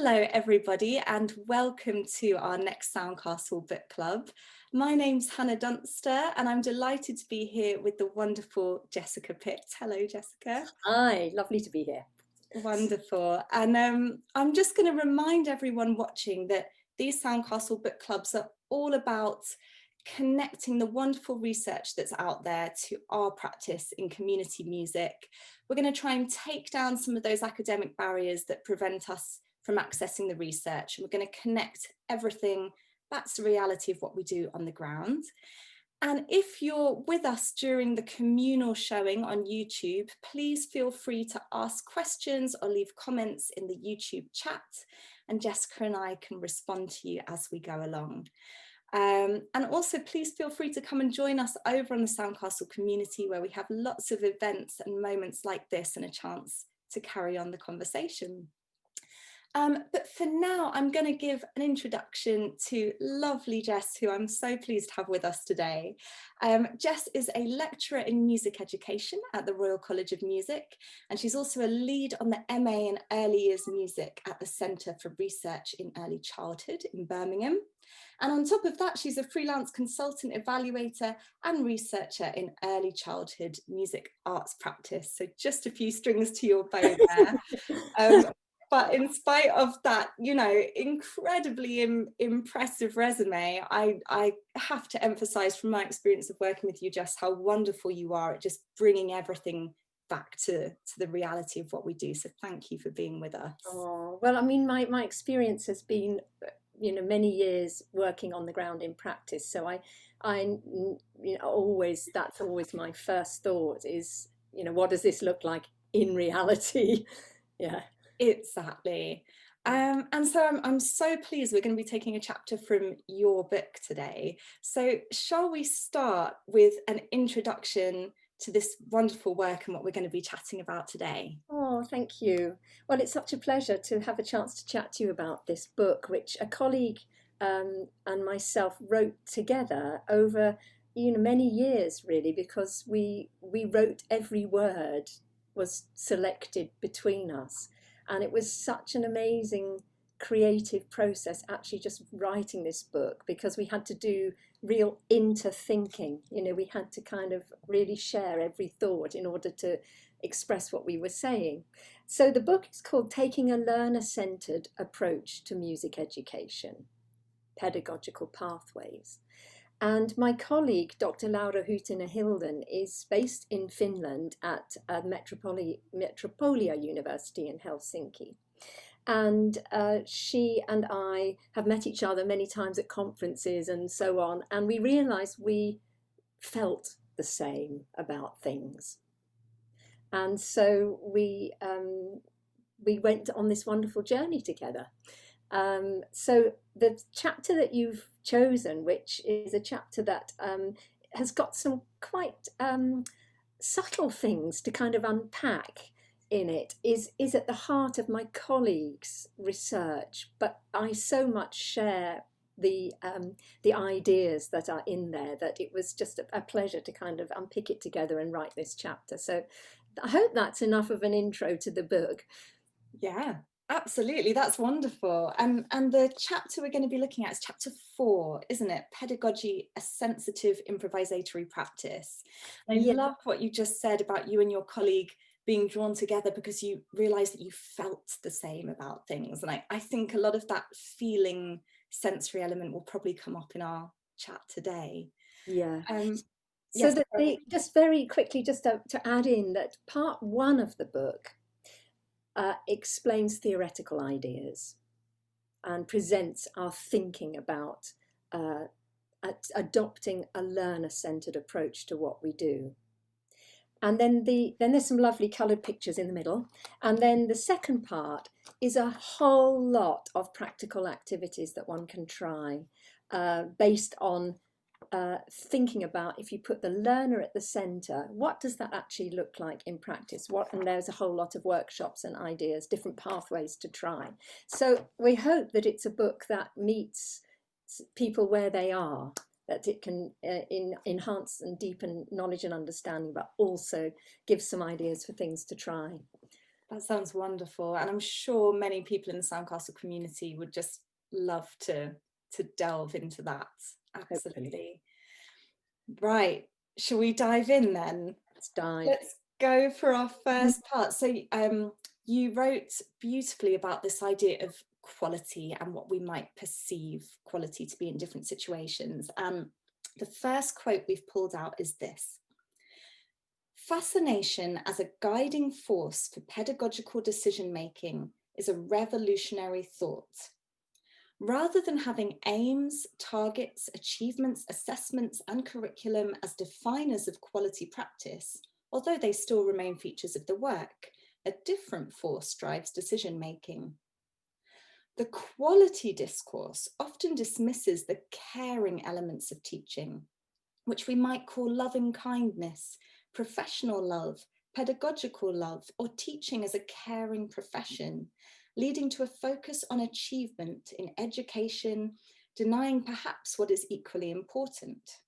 Hello everybody and welcome to our next Soundcastle book club. My name's Hannah Dunster and I'm delighted to be here with the wonderful Jessica Pitt. Hello Jessica. Hi, lovely to be here. Wonderful. And I'm just going to remind everyone watching that these Soundcastle book clubs are all about connecting the wonderful research that's out there to our practice in community music. We're going to try and take down some of those academic barriers that prevent us from accessing the research, and we're going to connect everything back to the reality of what we do on the ground. And if you're with us during the communal showing on YouTube, please feel free to ask questions or leave comments in the YouTube chat, and Jessica and I can respond to you as we go along. And also please feel free to come and join us over on the Soundcastle community, where we have lots of events and moments like this and a chance to carry on the conversation. But for now, I'm going to give an introduction to lovely Jess, who I'm so pleased to have with us today. Jess is a lecturer in music education at the Royal College of Music, and she's also a lead on the MA in Early Years Music at the Centre for Research in Early Childhood in Birmingham. And on top of that, she's a freelance consultant, evaluator and researcher in early childhood music arts practice. So just a few strings to your bow there. But in spite of that, you know, incredibly impressive resume, I have to emphasize from my experience of working with you, just how wonderful you are at just bringing everything back to the reality of what we do. So thank you for being with us. Oh, well, I mean, my experience has been, many years working on the ground in practice. So that's always my first thought is, what does this look like in reality? Yeah. Exactly. And so I'm so pleased we're going to be taking a chapter from your book today. So shall we start with an introduction to this wonderful work and what we're going to be chatting about today? Oh, thank you. Well, it's such a pleasure to have a chance to chat to you about this book, which a colleague and myself wrote together over many years, really, because we wrote every word was selected between us. And it was such an amazing creative process actually just writing this book, because we had to do real interthinking. We had to kind of really share every thought in order to express what we were saying. So the book is called Taking a Learner-Centered Approach to Music Education, Pedagogical Pathways. And my colleague, Dr. Laura Huhtinen-Hildén, is based in Finland at Metropolia University in Helsinki. And she and I have met each other many times at conferences and so on, and we realised we felt the same about things. And so we went on this wonderful journey together. So the chapter that you've chosen, which is a chapter that has got some quite subtle things to kind of unpack in it, is at the heart of my colleagues' research, but I so much share the ideas that are in there that it was just a pleasure to kind of unpick it together and write this chapter. So I hope that's enough of an intro to the book. Yeah, absolutely. That's wonderful. And the chapter we're going to be looking at is chapter 4, isn't it? Pedagogy, a sensitive improvisatory practice. And I love what you just said about you and your colleague being drawn together because you realized that you felt the same about things. And I think a lot of that feeling sensory element will probably come up in our chat today. Yeah. So yes. that just very quickly, just to add in that part 1 of the book explains theoretical ideas and presents our thinking about adopting a learner-centered approach to what we do. And then there's some lovely coloured pictures in the middle. And then the second part is a whole lot of practical activities that one can try based on thinking about, if you put the learner at the centre, what does that actually look like in practice? And there's a whole lot of workshops and ideas, different pathways to try. So we hope that it's a book that meets people where they are, that it can enhance and deepen knowledge and understanding, but also give some ideas for things to try. That sounds wonderful. And I'm sure many people in the Soundcastle community would just love to delve into that. Hopefully. Absolutely. Right. Shall we dive in then? Let's dive. Let's go for our first part. So you wrote beautifully about this idea of quality and what we might perceive quality to be in different situations. The first quote we've pulled out is this: "Fascination as a guiding force for pedagogical decision-making is a revolutionary thought. Rather than having aims, targets, achievements, assessments, and curriculum as definers of quality practice, although they still remain features of the work, a different force drives decision-making. The quality discourse often dismisses the caring elements of teaching, which we might call loving kindness, professional love, pedagogical love, or teaching as a caring profession, leading to a focus on achievement in education, denying perhaps what is equally important.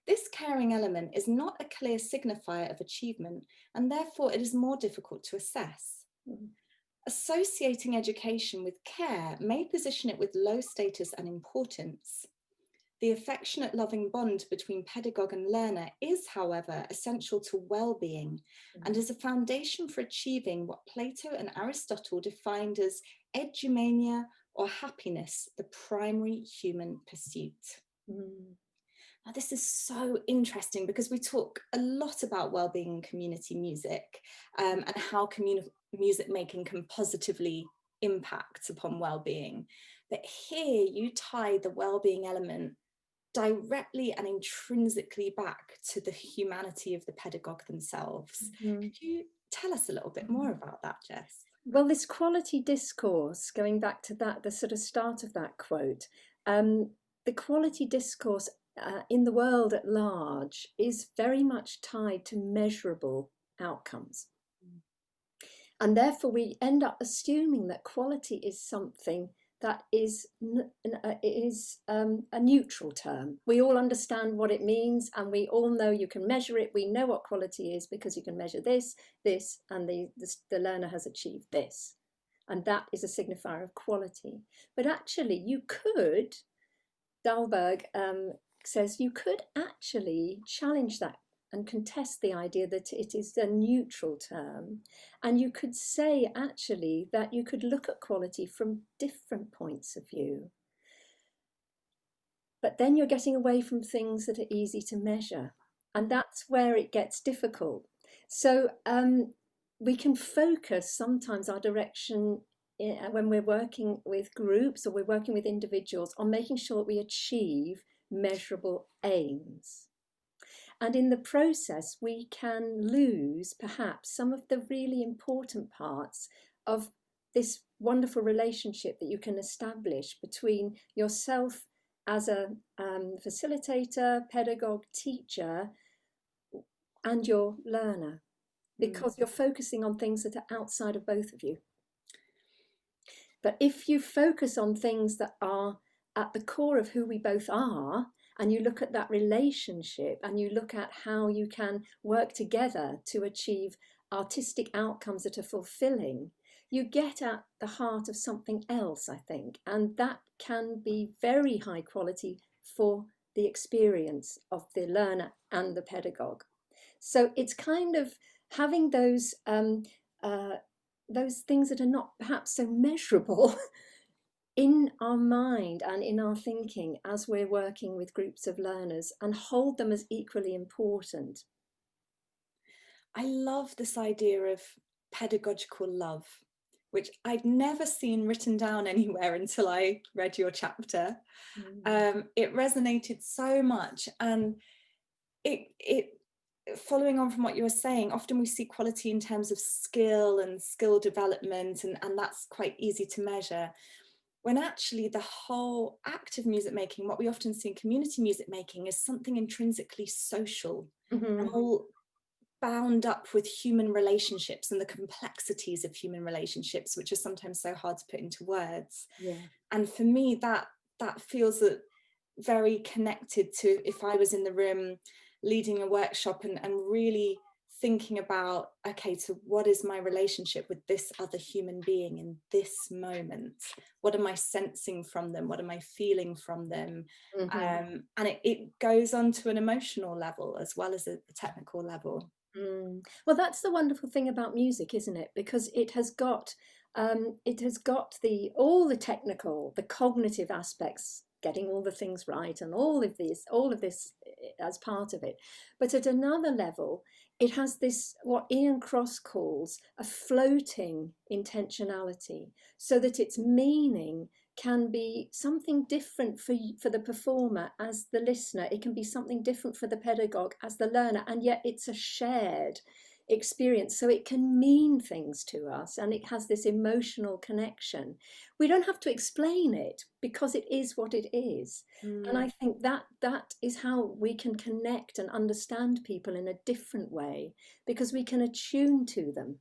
This caring element is not a clear signifier of achievement, and therefore it is more difficult to assess. Associating education with care may position it with low status and importance. The affectionate, loving bond between pedagogue and learner is, however, essential to well-being and is a foundation for achieving what Plato and Aristotle defined as edumania, or happiness, the primary human pursuit." Now, this is so interesting because we talk a lot about well-being in community music, and how music making can positively impact upon well-being. But here you tie the well-being element directly and intrinsically back to the humanity of the pedagogue themselves. Could you tell us a little bit more about that, Jess? Well, this quality discourse, going back to that, the sort of start of that quote, the quality discourse in the world at large is very much tied to measurable outcomes. And therefore we end up assuming that quality is something that is a neutral term. We all understand what it means, and we all know you can measure it. We know what quality is because you can measure this, and the learner has achieved this. And that is a signifier of quality. But actually you could, Dahlberg says, you could actually challenge that and contest the idea that it is a neutral term. And you could say actually that you could look at quality from different points of view. But then you're getting away from things that are easy to measure. And that's where it gets difficult. So we can focus sometimes our direction when we're working with groups or we're working with individuals on making sure that we achieve measurable aims. And in the process, we can lose perhaps some of the really important parts of this wonderful relationship that you can establish between yourself as a facilitator, pedagogue, teacher, and your learner, because you're focusing on things that are outside of both of you. But if you focus on things that are at the core of who we both are, and you look at that relationship and you look at how you can work together to achieve artistic outcomes that are fulfilling, you get at the heart of something else, I think. And that can be very high quality for the experience of the learner and the pedagogue. So it's kind of having those things that are not perhaps so measurable in our mind and in our thinking as we're working with groups of learners, and hold them as equally important. I love this idea of pedagogical love, which I'd never seen written down anywhere until I read your chapter. It resonated so much, and it following on from what you were saying, often we see quality in terms of skill and skill development, and that's quite easy to measure. When actually the whole act of music making, what we often see in community music making, is something intrinsically social, and all bound up with human relationships and the complexities of human relationships, which are sometimes so hard to put into words. And for me, that feels very connected to if I was in the room leading a workshop and really thinking about, okay, so what is my relationship with this other human being in this moment? What am I sensing from them? What am I feeling from them? Mm-hmm. And it goes on to an emotional level as well as a technical level. Well, that's the wonderful thing about music, isn't it? Because it has got the all the technical, the cognitive aspects, getting all the things right, and all of this as part of it. But at another level, it has this what Ian Cross calls a floating intentionality, so that its meaning can be something different for the performer as the listener. It can be something different for the pedagogue as the learner, and yet it's a shared experience, so it can mean things to us, and it has this emotional connection. We don't have to explain it because it is what it is. And I think that is how we can connect and understand people in a different way, because we can attune to them.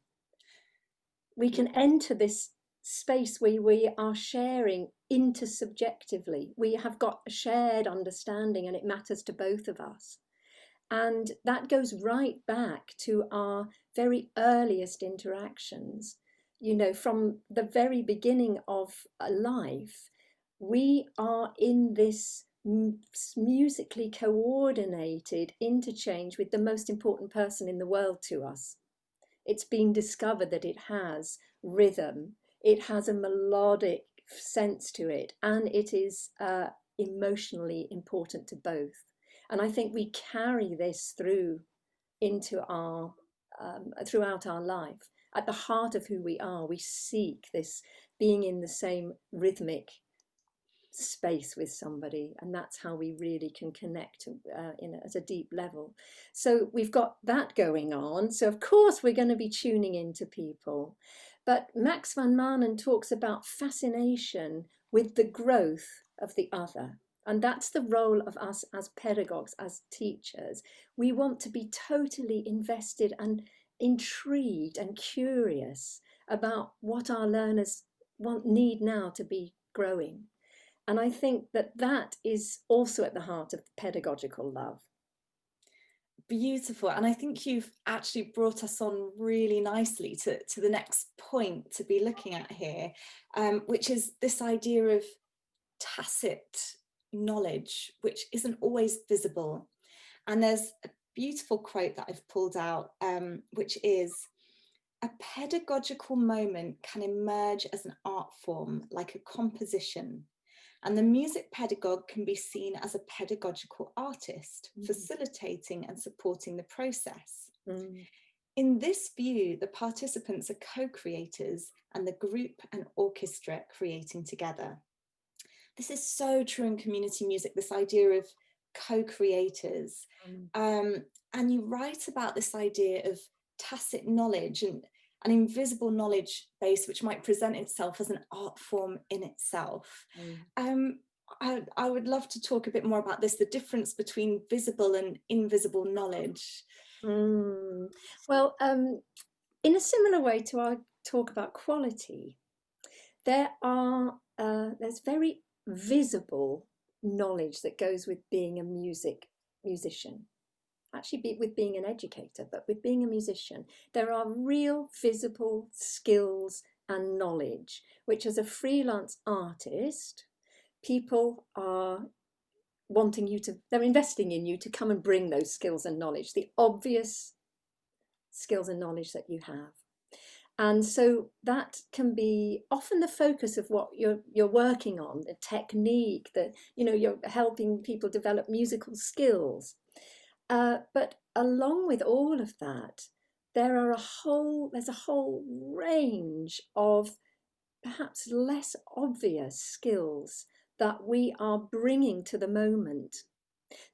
We can enter this space where we are sharing intersubjectively. We have got a shared understanding, and it matters to both of us. And that goes right back to our very earliest interactions. You know, from the very beginning of a life, we are in this musically coordinated interchange with the most important person in the world to us. It's been discovered that it has rhythm, it has a melodic sense to it, and it is emotionally important to both. And I think we carry this through into our throughout our life. At the heart of who we are, we seek this being in the same rhythmic space with somebody, and that's how we really can connect at a deep level. So we've got that going on, so of course we're going to be tuning into people. But Max van Manen talks about fascination with the growth of the other, and that's the role of us as pedagogues, as teachers. We want to be totally invested and intrigued and curious about what our learners need now to be growing. And I think that is also at the heart of pedagogical love. Beautiful. And I think you've actually brought us on really nicely to the next point to be looking at here, which is this idea of tacit knowledge, which isn't always visible. And there's a beautiful quote that I've pulled out, which is, "A pedagogical moment can emerge as an art form, like a composition. And the music pedagogue can be seen as a pedagogical artist, facilitating and supporting the process. In this view, the participants are co-creators and the group and orchestra creating together." This is so true in community music, this idea of co-creators. And you write about this idea of tacit knowledge and an invisible knowledge base, which might present itself as an art form in itself. I would love to talk a bit more about this, the difference between visible and invisible knowledge. Well, in a similar way to our talk about quality, there's very visible knowledge that goes with being a musician. Actually, with being an educator, but with being a musician, there are real visible skills and knowledge, which as a freelance artist, people are they're investing in you to come and bring those skills and knowledge, the obvious skills and knowledge that you have. And so that can be often the focus of what you're working on, the technique, that you're helping people develop musical skills. But along with all of that, there's a whole range of perhaps less obvious skills that we are bringing to the moment,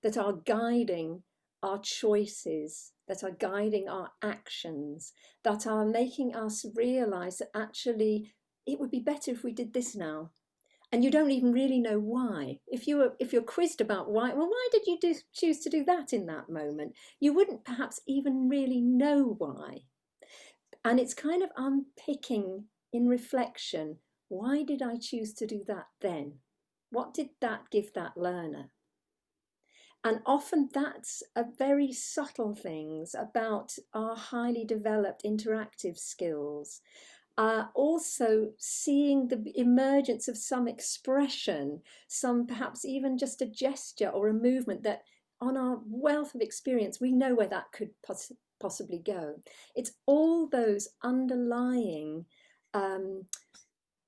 that are guiding our choices, that are guiding our actions, that are making us realize that actually it would be better if we did this now. And you don't even really know why. If you're quizzed about why did you choose to do that in that moment, you wouldn't perhaps even really know why. And it's kind of unpicking in reflection, why did I choose to do that then? What did that give that learner? And often that's a very subtle things about our highly developed interactive skills. Also seeing the emergence of some expression, some perhaps even just a gesture or a movement that on our wealth of experience, we know where that could possibly go. It's all those underlying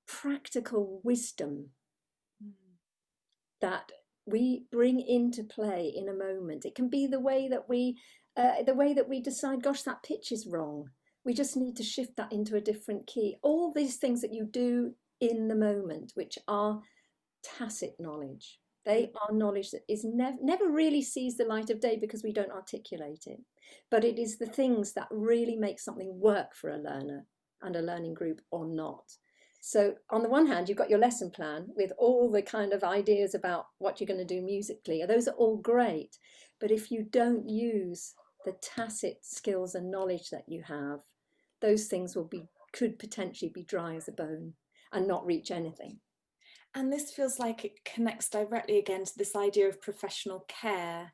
practical wisdom that we bring into play in a moment. It can be the way that we decide, gosh, that pitch is wrong. We just need to shift that into a different key. All these things that you do in the moment, which are tacit knowledge. They are knowledge that is never really sees the light of day because we don't articulate it. But it is the things that really make something work for a learner and a learning group or not. So on the one hand, you've got your lesson plan with all the kind of ideas about what you're going to do musically. Those are all great. But if you don't use the tacit skills and knowledge that you have, those things could potentially be dry as a bone and not reach anything. And this feels like it connects directly again to this idea of professional care,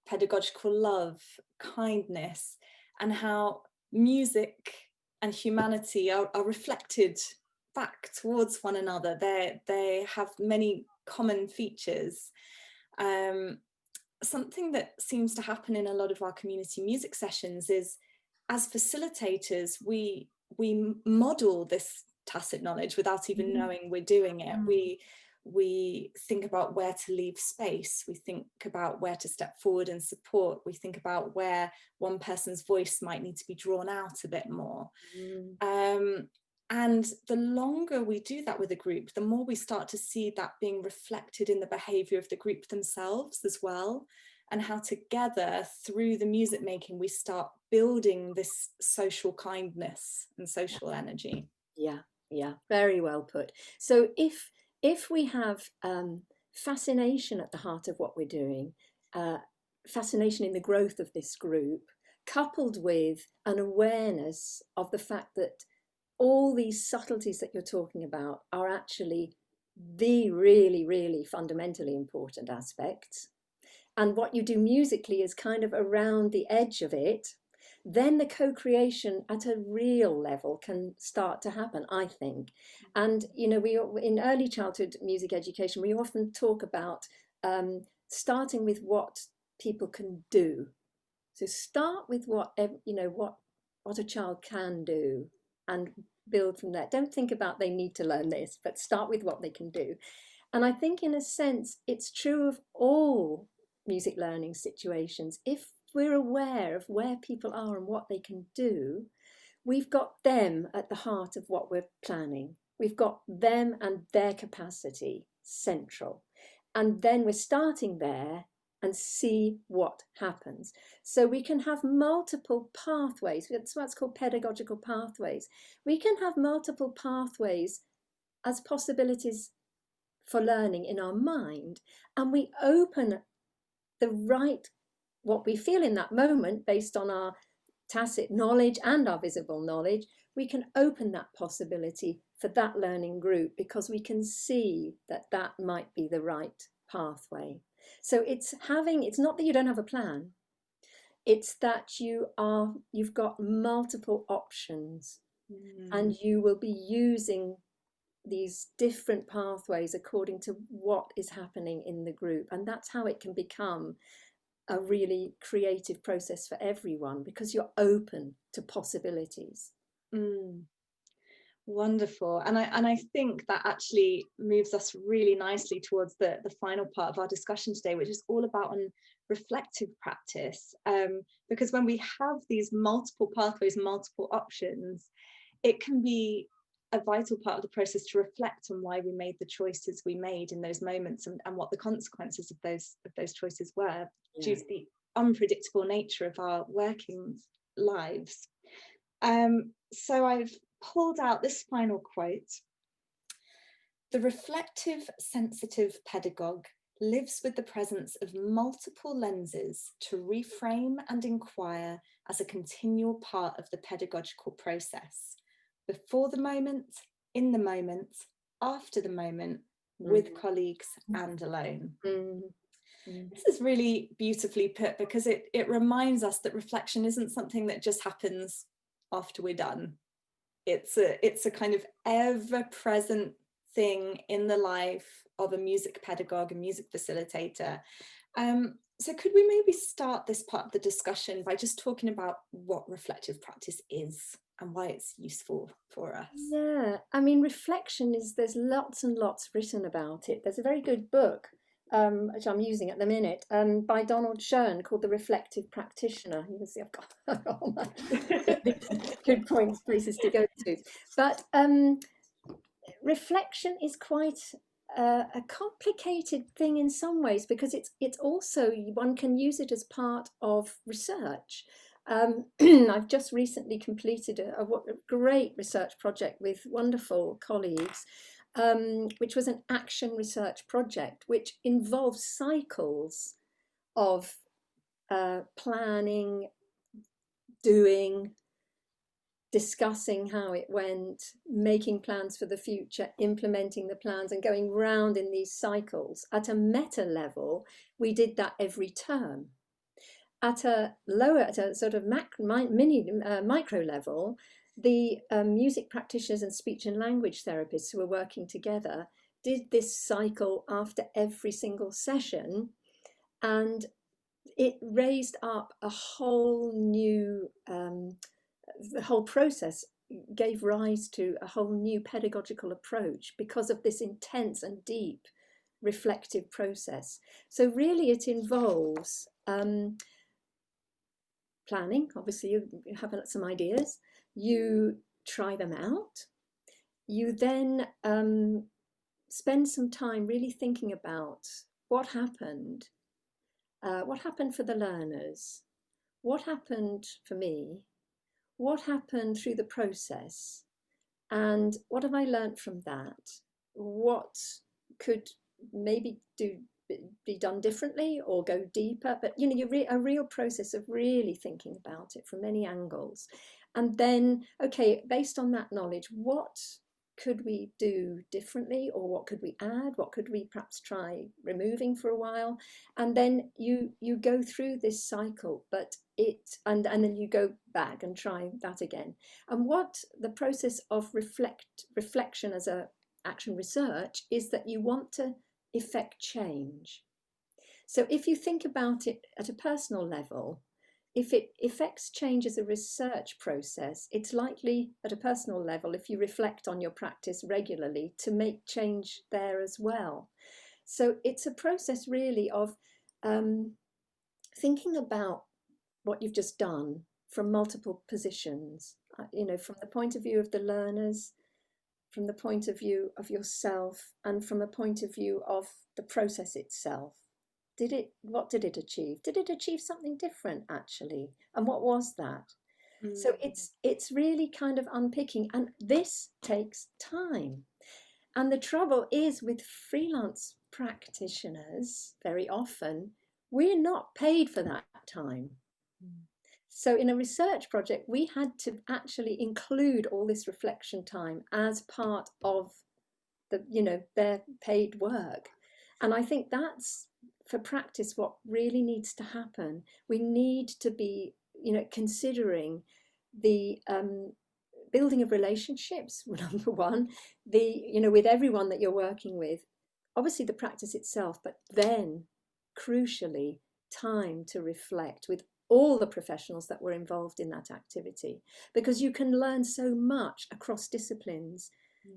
pedagogical love, kindness, and how music and humanity are reflected back towards one another. They have many common features. Something that seems to happen in a lot of our community music sessions is, as facilitators, we model this tacit knowledge without even knowing we're doing it. We think about where to leave space. We think about where to step forward and support. We think about where one person's voice might need to be drawn out a bit more. And the longer we do that with a group, the more we start to see that being reflected in the behavior of the group themselves as well, and how together through the music making, we start building this social kindness and social energy. Yeah, very well put. So if we have fascination at the heart of what we're doing, fascination in the growth of this group, coupled with an awareness of the fact that all these subtleties that you're talking about are actually the really, really fundamentally important aspects, and what you do musically is kind of around the edge of it, then the co-creation at a real level can start to happen, I think. And, you know, we in early childhood music education, we often talk about starting with what people can do. So start with what a child can do and build from there. Don't think about they need to learn this, but start with what they can do. And I think in a sense, it's true of all music learning situations. If we're aware of where people are and what they can do, we've got them at the heart of what we're planning. We've got them and their capacity central. And then we're starting there and see what happens. So we can have multiple pathways. That's what's called pedagogical pathways. We can have multiple pathways as possibilities for learning in our mind, and we open the right, what we feel in that moment based on our tacit knowledge and our visible knowledge, we can open that possibility for that learning group because we can see that that might be the right pathway. So it's not that you don't have a plan, it's that you've got multiple options and you will be using these different pathways according to what is happening in the group. And that's how it can become a really creative process for everyone, because you're open to possibilities. Wonderful. And I think that actually moves us really nicely towards the final part of our discussion today, which is all about on reflective practice. Because when we have these multiple pathways, multiple options, it can be a vital part of the process to reflect on why we made the choices we made in those moments, and what the consequences of those choices were, due to the unpredictable nature of our working lives. So I've pulled out this final quote. The reflective, sensitive pedagogue lives with the presence of multiple lenses to reframe and inquire as a continual part of the pedagogical process, before the moment, in the moment, after the moment, with colleagues and alone. This is really beautifully put, because it reminds us that reflection isn't something that just happens after we're done. It's a kind of ever-present thing in the life of a music pedagogue, a music facilitator. So could we maybe start this part of the discussion by just talking about what reflective practice is and why it's useful for us? Yeah, I mean, reflection is, there's lots and lots written about it. There's a very good book, which I'm using at the minute, by Donald Schoen, called The Reflective Practitioner. You can see I've got all my good points, places to go to. But reflection is quite a complicated thing in some ways, because it's also, one can use it as part of research. I've just recently completed a great research project with wonderful colleagues, which was an action research project, which involves cycles of planning, doing, discussing how it went, making plans for the future, implementing the plans, and going round in these cycles. At a meta level, we did that every term. At a sort of micro level, the music practitioners and speech and language therapists who were working together did this cycle after every single session, and it raised up a whole new, the whole process gave rise to a whole new pedagogical approach because of this intense and deep reflective process. So really it involves planning. Obviously you have some ideas, you try them out, you then spend some time really thinking about what happened for the learners, what happened for me, what happened through the process, and what have I learned from that? What could maybe be done differently or go deeper? But you know, a real process of really thinking about it from many angles. And then, okay, based on that knowledge, what could we do differently, or what could we add? What could we perhaps try removing for a while? And then you go through this cycle, but and then you go back and try that again. And what the process of reflection as a action research is, that you want to effect change. So if you think about it at a personal level, if it affects change as a research process, it's likely at a personal level, if you reflect on your practice regularly, to make change there as well. So it's a process really of thinking about what you've just done from multiple positions, you know, from the point of view of the learners, from the point of view of yourself, and from a point of view of the process itself. What did it achieve? Did it achieve something different actually? And what was that? So it's really kind of unpicking, and this takes time. And the trouble is, with freelance practitioners, very often we're not paid for that time. So in a research project, we had to actually include all this reflection time as part of the, you know, their paid work. And I think that's, for practice, what really needs to happen. We need to be, you know, considering the building of relationships, number one, you know, with everyone that you're working with, obviously the practice itself, but then crucially time to reflect with all the professionals that were involved in that activity, because you can learn so much across disciplines.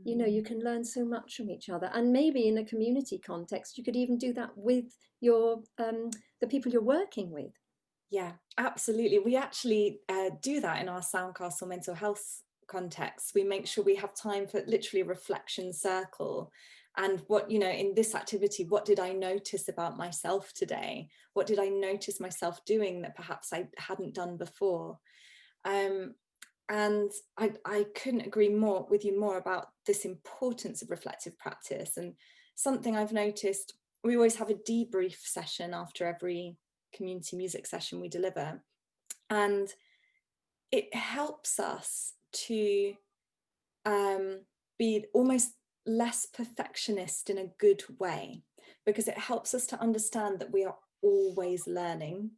You know, you can learn so much from each other, and maybe in a community context you could even do that with your the people you're working with. Yeah, absolutely. We actually do that in our Soundcastle mental health context. We make sure we have time for literally a reflection circle. And what, you know, in this activity, what did I notice about myself today? What did I notice myself doing that perhaps I hadn't done before? And I couldn't agree more with you more about this importance of reflective practice. And something I've noticed, we always have a debrief session after every community music session we deliver, and it helps us to be almost less perfectionist in a good way. because it helps us to understand that we are always learning,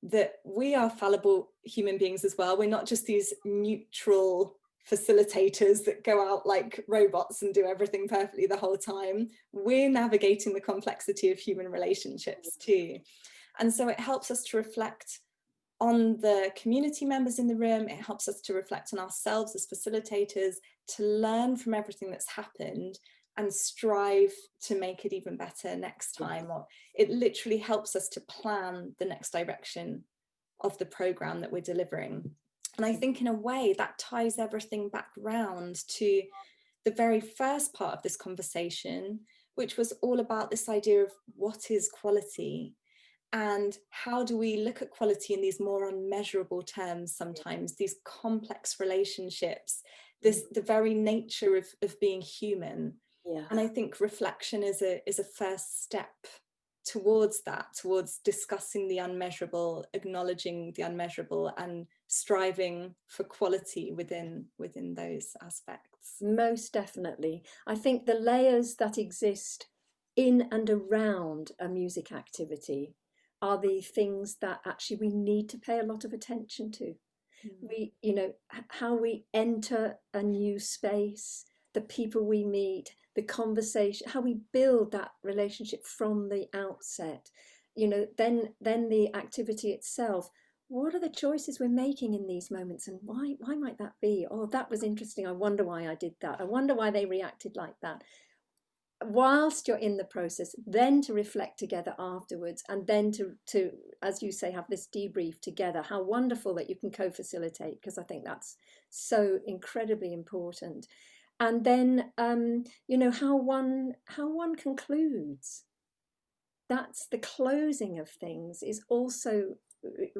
that we are fallible human beings as well. We're not just these neutral facilitators that go out like robots and do everything perfectly the whole time. We're navigating the complexity of human relationships too. And so it helps us to reflect on the community members in the room. It helps us to reflect on ourselves as facilitators, to learn from everything that's happened and strive to make it even better next time. Or it literally helps us to plan the next direction of the program that we're delivering. And I think in a way that ties everything back round to the very first part of this conversation, which was all about this idea of what is quality, and how do we look at quality in these more unmeasurable terms sometimes, these complex relationships, the very nature of being human. Yeah. And I think reflection is a first step towards that, towards discussing the unmeasurable, acknowledging the unmeasurable, and striving for quality within those aspects. Most definitely. I think the layers that exist in and around a music activity are the things that actually we need to pay a lot of attention to. We, you know, how we enter a new space, the people we meet, the conversation, how we build that relationship from the outset, you know, then the activity itself. What are the choices we're making in these moments, and why might that be? Oh, that was interesting. I wonder why I did that. I wonder why they reacted like that. Whilst you're in the process, then to reflect together afterwards, and then to, as you say, have this debrief together. How wonderful that you can co-facilitate, because I think that's so incredibly important. And then, you know, how one concludes. That's the closing of things is also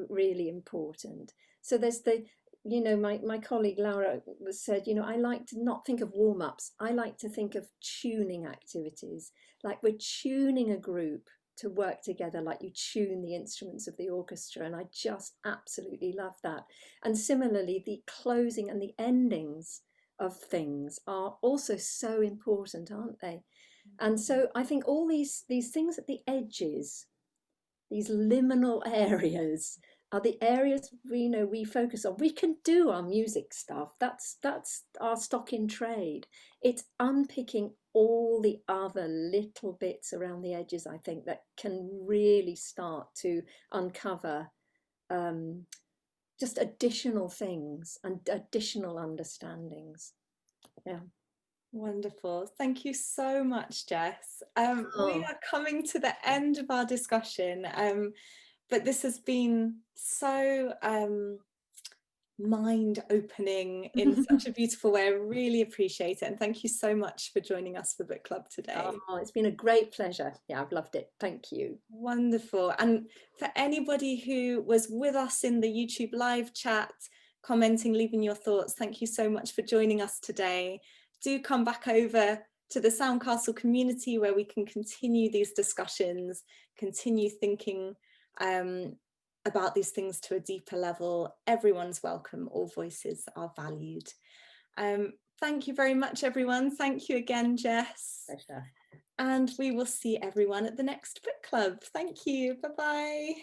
really important. So there's the, you know, my colleague Laura said, you know, I like to not think of warm-ups. I like to think of tuning activities, like we're tuning a group to work together, like you tune the instruments of the orchestra. And I just absolutely love that. And similarly, the closing and the endings of things are also so important, aren't they? And so I think all these things at the edges, these liminal areas, are the areas we focus on. We can do our music stuff. That's our stock in trade. It's unpicking all the other little bits around the edges, I think, that can really start to uncover just additional things and additional understandings. Yeah. Wonderful. Thank you so much, Jess. We are coming to the end of our discussion, but this has been so mind-opening in such a beautiful way. I really appreciate it. And thank you so much for joining us for Book Club today. Oh, it's been a great pleasure. Yeah, I've loved it. Thank you. Wonderful. And for anybody who was with us in the YouTube live chat, commenting, leaving your thoughts, thank you so much for joining us today. Do come back over to the Soundcastle community where we can continue these discussions, continue thinking about these things to a deeper level. Everyone's welcome, all voices are valued. Thank you very much, everyone. Thank you again, Jess. Pleasure. And we will see everyone at the next book club. Thank you. Bye-bye.